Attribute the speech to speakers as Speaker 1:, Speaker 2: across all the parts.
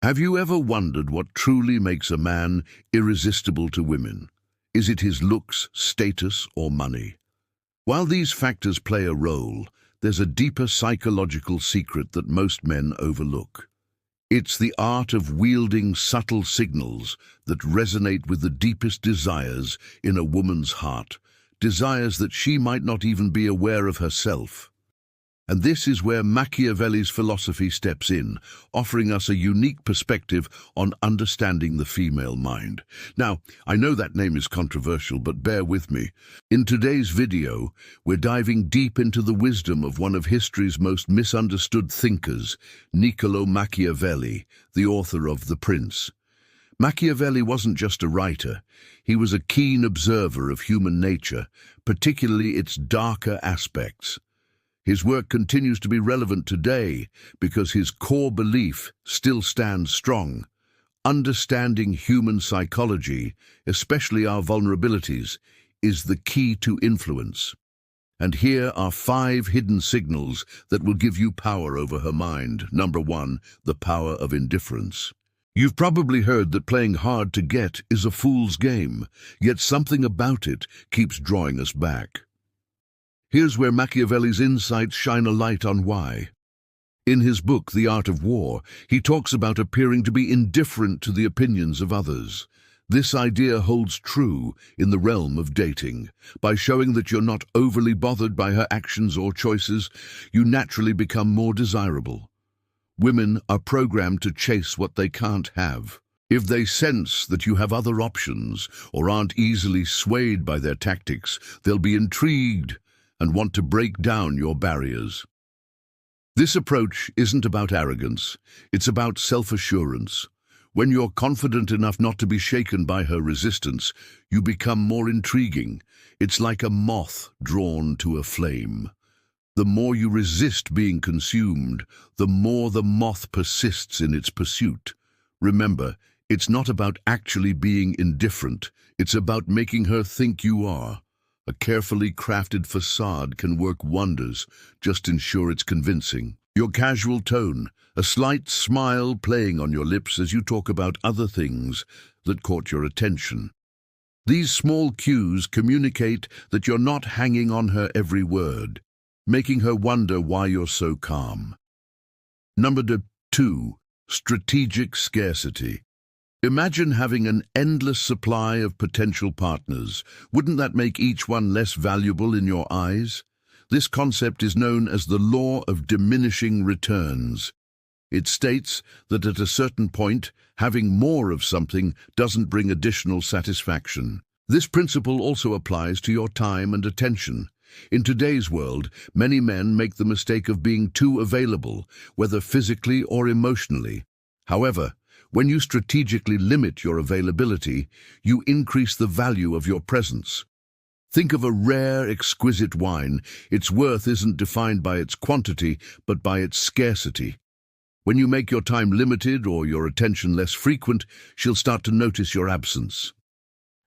Speaker 1: Have you ever wondered what truly makes a man irresistible to women? Is it his looks, status, or money? While these factors play a role, there's a deeper psychological secret that most men overlook. It's the art of wielding subtle signals that resonate with the deepest desires in a woman's heart, desires that she might not even be aware of herself. And this is where Machiavelli's philosophy steps in, offering us a unique perspective on understanding the female mind. Now, I know that name is controversial, but bear with me. In today's video, we're diving deep into the wisdom of one of history's most misunderstood thinkers, Niccolo Machiavelli, the author of The Prince. Machiavelli wasn't just a writer. He was a keen observer of human nature, particularly its darker aspects. His work continues to be relevant today because his core belief still stands strong. Understanding human psychology, especially our vulnerabilities, is the key to influence. And here are 5 hidden signals that will give you power over her mind. Number 1, the power of indifference. You've probably heard that playing hard to get is a fool's game, yet something about it keeps drawing us back. Here's where Machiavelli's insights shine a light on why. In his book, The Art of War, he talks about appearing to be indifferent to the opinions of others. This idea holds true in the realm of dating. By showing that you're not overly bothered by her actions or choices, you naturally become more desirable. Women are programmed to chase what they can't have. If they sense that you have other options or aren't easily swayed by their tactics, they'll be intrigued and want to break down your barriers. This approach isn't about arrogance, it's about self-assurance. When you're confident enough not to be shaken by her resistance, you become more intriguing. It's like a moth drawn to a flame. The more you resist being consumed, the more the moth persists in its pursuit. Remember, it's not about actually being indifferent, it's about making her think you are. A carefully crafted facade can work wonders, just ensure it's convincing. Your casual tone, a slight smile playing on your lips as you talk about other things that caught your attention. These small cues communicate that you're not hanging on her every word, making her wonder why you're so calm. Number 2, strategic scarcity. Imagine having an endless supply of potential partners. Wouldn't that make each one less valuable in your eyes? This concept is known as the law of diminishing returns. It states that at a certain point, having more of something doesn't bring additional satisfaction. This principle also applies to your time and attention. In today's world, many men make the mistake of being too available, whether physically or emotionally. However, when you strategically limit your availability, you increase the value of your presence. Think of a rare, exquisite wine. Its worth isn't defined by its quantity, but by its scarcity. When you make your time limited or your attention less frequent, she'll start to notice your absence.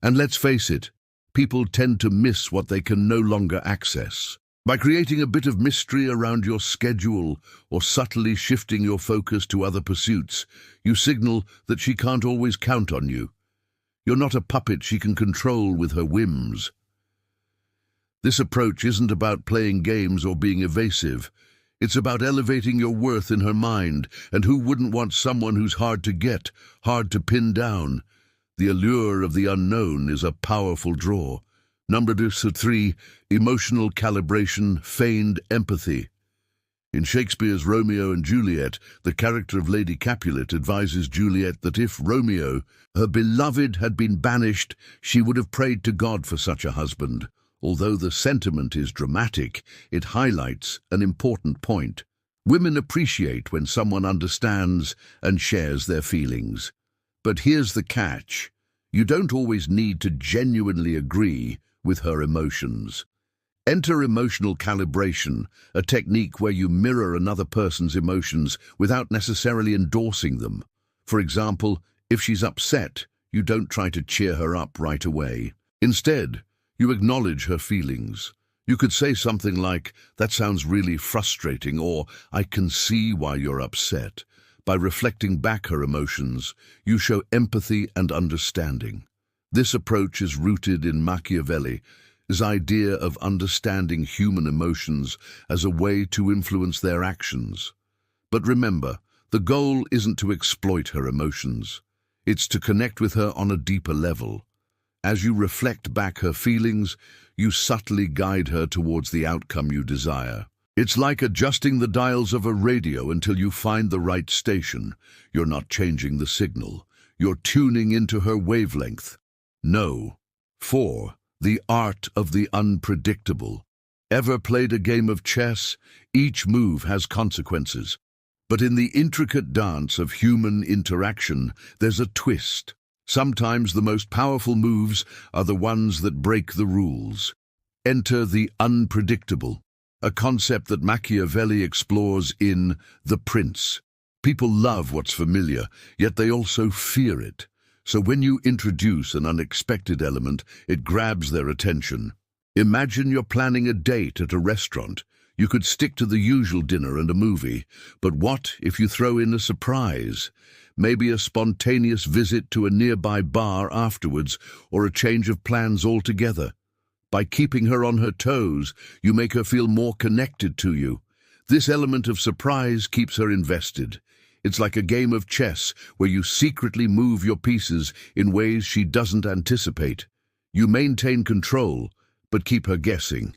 Speaker 1: And let's face it, people tend to miss what they can no longer access. By creating a bit of mystery around your schedule or subtly shifting your focus to other pursuits, you signal that she can't always count on you. You're not a puppet she can control with her whims. This approach isn't about playing games or being evasive. It's about elevating your worth in her mind, and who wouldn't want someone who's hard to get, hard to pin down? The allure of the unknown is a powerful draw. Number 3, emotional calibration, feigned empathy. In Shakespeare's Romeo and Juliet, the character of Lady Capulet advises Juliet that if Romeo, her beloved, had been banished, she would have prayed to God for such a husband. Although the sentiment is dramatic, it highlights an important point. Women appreciate when someone understands and shares their feelings. But here's the catch. You don't always need to genuinely agree with her emotions. Enter emotional calibration, a technique where you mirror another person's emotions without necessarily endorsing them. For example, if she's upset, you don't try to cheer her up right away. Instead, you acknowledge her feelings. You could say something like, "That sounds really frustrating," or "I can see why you're upset." By reflecting back her emotions, you show empathy and understanding. This approach is rooted in Machiavelli's idea of understanding human emotions as a way to influence their actions. But remember, the goal isn't to exploit her emotions. It's to connect with her on a deeper level. As you reflect back her feelings, you subtly guide her towards the outcome you desire. It's like adjusting the dials of a radio until you find the right station. You're not changing the signal. You're tuning into her wavelength. No. 4. The art of the unpredictable. Ever played a game of chess? Each move has consequences. But in the intricate dance of human interaction, there's a twist. Sometimes the most powerful moves are the ones that break the rules. Enter the unpredictable, a concept that Machiavelli explores in The Prince. People love what's familiar, yet they also fear it. So when you introduce an unexpected element, it grabs their attention. Imagine you're planning a date at a restaurant. You could stick to the usual dinner and a movie, but what if you throw in a surprise? Maybe a spontaneous visit to a nearby bar afterwards, or a change of plans altogether. By keeping her on her toes, you make her feel more connected to you. This element of surprise keeps her invested. It's like a game of chess where you secretly move your pieces in ways she doesn't anticipate. You maintain control, but keep her guessing.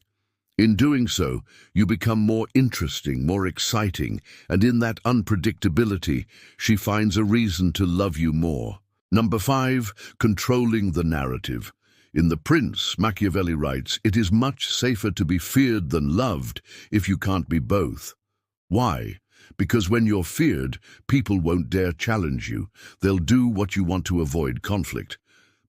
Speaker 1: In doing so, you become more interesting, more exciting, and in that unpredictability, she finds a reason to love you more. Number 5, controlling the narrative. In The Prince, Machiavelli writes, "It is much safer to be feared than loved if you can't be both." Why? Because when you're feared, people won't dare challenge you. They'll do what you want to avoid conflict.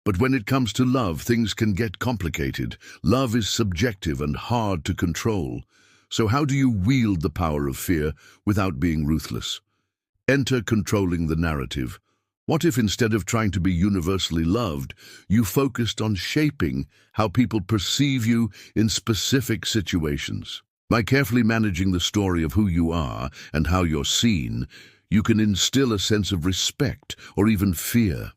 Speaker 1: But when it comes to love, things can get complicated. Love is subjective and hard to control. So how do you wield the power of fear without being ruthless? Enter controlling the narrative. What if instead of trying to be universally loved, you focused on shaping how people perceive you in specific situations? By carefully managing the story of who you are and how you're seen, you can instill a sense of respect or even fear.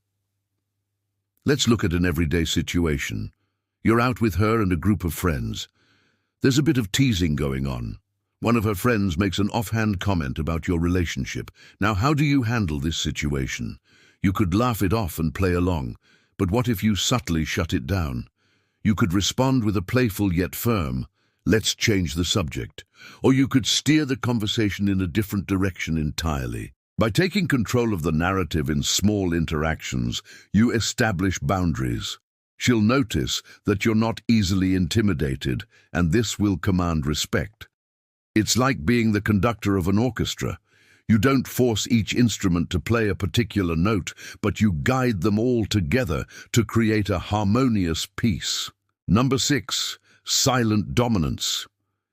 Speaker 1: Let's look at an everyday situation. You're out with her and a group of friends. There's a bit of teasing going on. One of her friends makes an offhand comment about your relationship. Now, how do you handle this situation? You could laugh it off and play along, but what if you subtly shut it down? You could respond with a playful yet firm, "Let's change the subject." Or you could steer the conversation in a different direction entirely. By taking control of the narrative in small interactions, you establish boundaries. She'll notice that you're not easily intimidated, and this will command respect. It's like being the conductor of an orchestra. You don't force each instrument to play a particular note, but you guide them all together to create a harmonious piece. Number 6, silent dominance.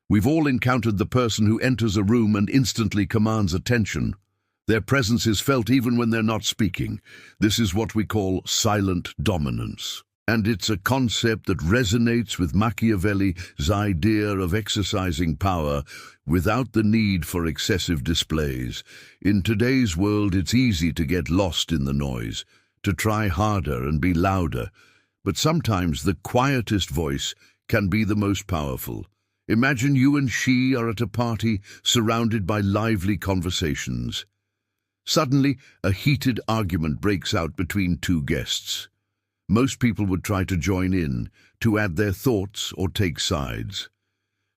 Speaker 1: We've all encountered the person who enters a room and instantly commands attention. Their presence is felt even when they're not speaking. This is what we call silent dominance. And it's a concept that resonates with Machiavelli's idea of exercising power without the need for excessive displays. In today's world, it's easy to get lost in the noise, to try harder and be louder. But sometimes the quietest voice can be the most powerful. Imagine you and she are at a party surrounded by lively conversations. Suddenly, a heated argument breaks out between two guests. Most people would try to join in, to add their thoughts or take sides.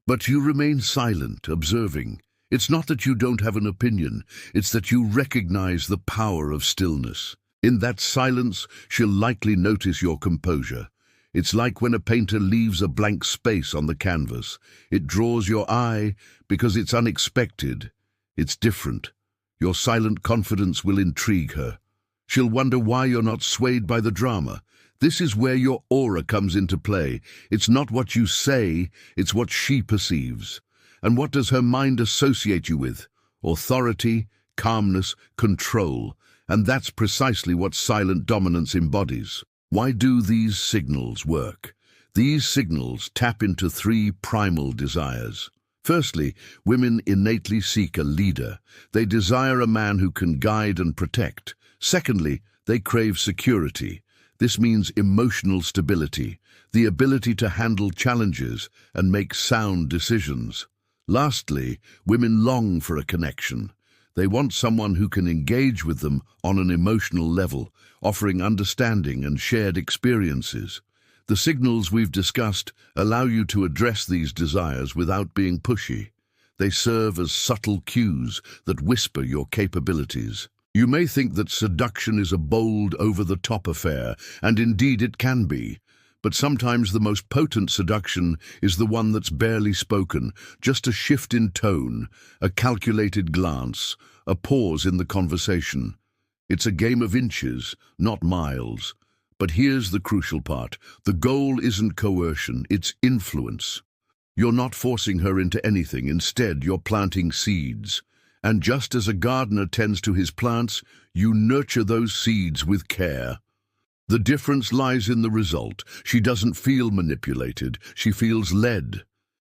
Speaker 1: But you remain silent, observing. It's not that you don't have an opinion, it's that you recognize the power of stillness. In that silence, she'll likely notice your composure. It's like when a painter leaves a blank space on the canvas. It draws your eye because it's unexpected. It's different. Your silent confidence will intrigue her. She'll wonder why you're not swayed by the drama. This is where your aura comes into play. It's not what you say, it's what she perceives. And what does her mind associate you with? Authority, calmness, control. And that's precisely what silent dominance embodies. Why do these signals work? These signals tap into 3 primal desires: Firstly, women innately seek a leader. They desire a man who can guide and protect. Secondly, they crave security. This means emotional stability, the ability to handle challenges and make sound decisions. Lastly, women long for a connection. They want someone who can engage with them on an emotional level, offering understanding and shared experiences. The signals we've discussed allow you to address these desires without being pushy. They serve as subtle cues that whisper your capabilities. You may think that seduction is a bold, over-the-top affair, and indeed it can be. But sometimes the most potent seduction is the one that's barely spoken, just a shift in tone, a calculated glance, a pause in the conversation. It's a game of inches, not miles. But here's the crucial part. The goal isn't coercion, it's influence. You're not forcing her into anything, instead you're planting seeds. And just as a gardener tends to his plants, you nurture those seeds with care. The difference lies in the result. She doesn't feel manipulated, she feels led.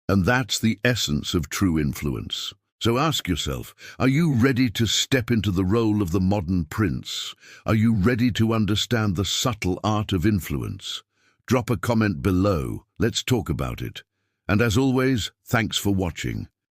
Speaker 1: And that's the essence of true influence. So ask yourself, are you ready to step into the role of the modern prince? Are you ready to understand the subtle art of influence? Drop a comment below, let's talk about it. And as always, thanks for watching.